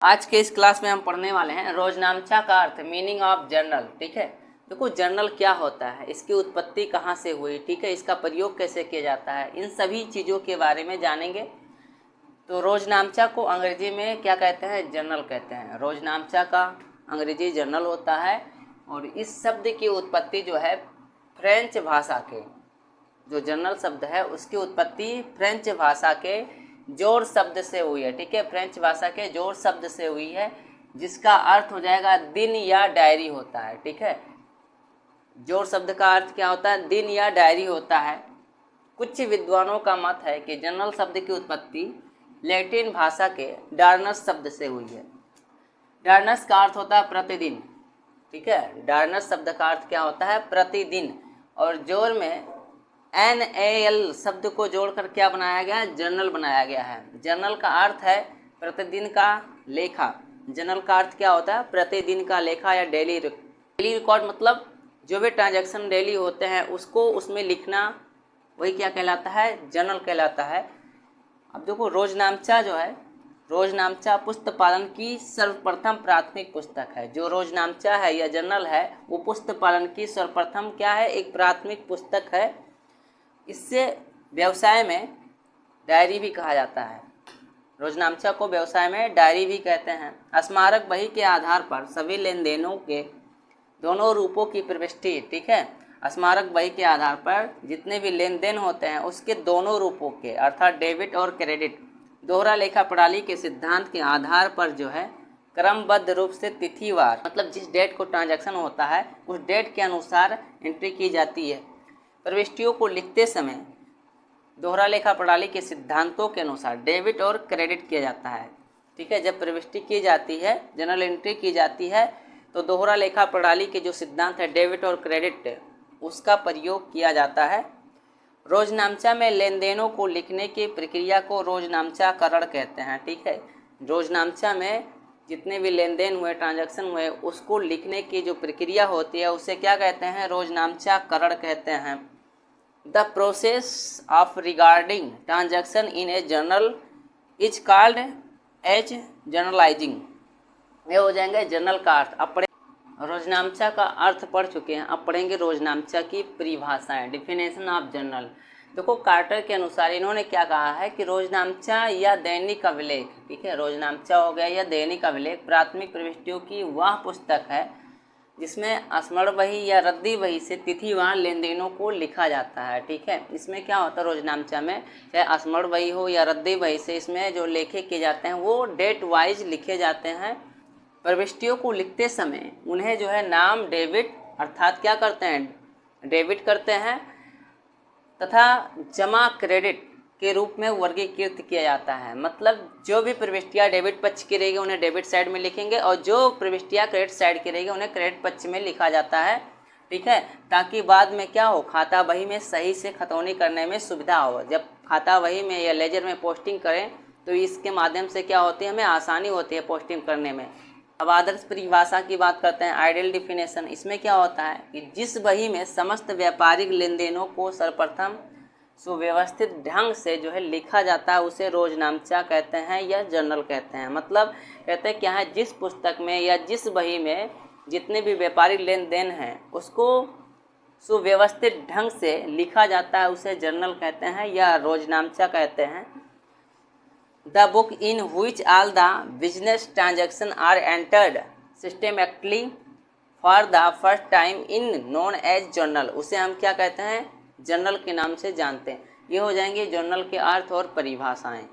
आज के इस क्लास में हम पढ़ने वाले हैं रोजनामचा का अर्थ, मीनिंग ऑफ जर्नल। ठीक है, देखो जर्नल क्या होता है, इसकी उत्पत्ति कहाँ से हुई, ठीक है, इसका प्रयोग कैसे किया जाता है, इन सभी चीज़ों के बारे में जानेंगे। तो रोजनामचा को अंग्रेजी में क्या कहते हैं? जर्नल कहते हैं। रोजनामचा का अंग्रेजी जर्नल होता है और इस शब्द की उत्पत्ति जो है फ्रेंच भाषा के, जो जर्नल शब्द है उसकी उत्पत्ति फ्रेंच भाषा के जोर शब्द से हुई है। ठीक है, फ्रेंच भाषा के जोर शब्द से हुई है, जिसका अर्थ हो जाएगा दिन या डायरी होता है। ठीक है, जोर शब्द का अर्थ क्या होता है? दिन या डायरी होता है। कुछ विद्वानों का मत है कि जर्नल शब्द की उत्पत्ति लैटिन भाषा के डार्नस शब्द से हुई है। डार्नस का अर्थ होता है प्रतिदिन। ठीक है, डार्नस शब्द का अर्थ क्या होता है? प्रतिदिन। और जोर में NAL शब्द को जोड़कर क्या बनाया गया है? जर्नल बनाया गया है। जर्नल का अर्थ है प्रतिदिन का लेखा। जर्नल का अर्थ क्या होता है? प्रतिदिन का लेखा या डेली रिकॉर्ड, मतलब जो भी ट्रांजैक्शन डेली होते हैं उसको उसमें लिखना, वही क्या कहलाता है? जर्नल कहलाता है। अब देखो रोजनामचा जो है, रोजनामचा पुस्तक पालन की सर्वप्रथम प्राथमिक पुस्तक है। जो रोजनामचा है या जर्नल है वो पुस्तक पालन की सर्वप्रथम क्या है? एक प्राथमिक पुस्तक है। इससे व्यवसाय में डायरी भी कहा जाता है। रोजनामचा को व्यवसाय में डायरी भी कहते हैं। स्मारक बही के आधार पर सभी लेन देनों के दोनों रूपों की प्रविष्टि, ठीक है, स्मारक बही के आधार पर जितने भी लेन देन होते हैं उसके दोनों रूपों के, अर्थात डेबिट और क्रेडिट, दोहरा लेखा प्रणाली के सिद्धांत के आधार पर जो है क्रमबद्ध रूप से तिथिवार, मतलब जिस डेट को ट्रांजैक्शन होता है उस डेट के अनुसार एंट्री की जाती है। प्रविष्टियों को लिखते समय दोहरा लेखा प्रणाली के सिद्धांतों के अनुसार डेबिट और क्रेडिट किया जाता है। ठीक है, जब प्रविष्टि की जाती है, जनरल एंट्री की जाती है, तो दोहरा लेखा प्रणाली के जो सिद्धांत है डेबिट और क्रेडिट, उसका प्रयोग किया जाता है। रोजनामचा में लेन देनों को लिखने की प्रक्रिया को रोजनामचाकरण कहते हैं। ठीक है, रोजनामचा में जितने भी लेन देन हुए, ट्रांजैक्शन हुए, उसको लिखने की जो प्रक्रिया होती है उसे क्या कहते हैं? रोजनामचाकरण कहते हैं। The process of regarding transaction in a journal is called as journalizing. ये हो जाएंगे जर्नल का अर्थ। अब रोजनामचा का अर्थ पढ़ चुके हैं, अब पढ़ेंगे रोजनामचा की परिभाषाएं, डिफिनेशन ऑफ जर्नल। देखो कार्टर के अनुसार इन्होंने क्या कहा है कि रोजनामचा या दैनिक अभिलेख, ठीक है, रोजनामचा हो गया या दैनिक अभिलेख, प्राथमिक प्रविष्टियों की वह पुस्तक है जिसमें स्मरण बही या रद्दी बही से तिथिवार लेन देनों को लिखा जाता है। ठीक है, इसमें क्या होता है रोजनामचा में, चाहे स्मरण बही हो या रद्दी बही से, इसमें जो लेखे किए जाते हैं वो डेट वाइज लिखे जाते हैं। प्रविष्टियों को लिखते समय उन्हें जो है नाम डेबिट, अर्थात क्या करते हैं? डेबिट करते हैं, तथा जमा क्रेडिट के रूप में वर्गीकृत किया जाता है। मतलब जो भी प्रविष्टियाँ डेबिट पक्ष की रहेगी उन्हें डेबिट साइड में लिखेंगे और जो प्रविष्टियाँ क्रेडिट साइड की रहेगी उन्हें क्रेडिट पक्ष में लिखा जाता है। ठीक है, ताकि बाद में क्या हो, खाता बही में सही से खतौनी करने में सुविधा हो। जब खाता बही में या लेजर में पोस्टिंग करें तो इसके माध्यम से क्या होती है, हमें आसानी होती है पोस्टिंग करने में। अब आदर्श परिभाषा की बात करते हैं, आइडियल डिफिनेशन। इसमें क्या होता है कि जिस बही में समस्त व्यापारिक लेन देनों को सर्वप्रथम सुव्यवस्थित ढंग से जो है लिखा जाता है उसे रोजनामचा कहते हैं या जर्नल कहते हैं। मतलब कहते हैं क्या है, जिस पुस्तक में या जिस बही में जितने भी व्यापारिक लेन देन हैं उसको सुव्यवस्थित ढंग से लिखा जाता है उसे जर्नल कहते हैं या रोजनामचा कहते हैं। The book in which all the business transactions are entered systematically for the first time in known as journal, उसे हम क्या कहते हैं? जर्नल के नाम से जानते हैं। ये हो जाएंगे जर्नल के अर्थ और परिभाषाएं।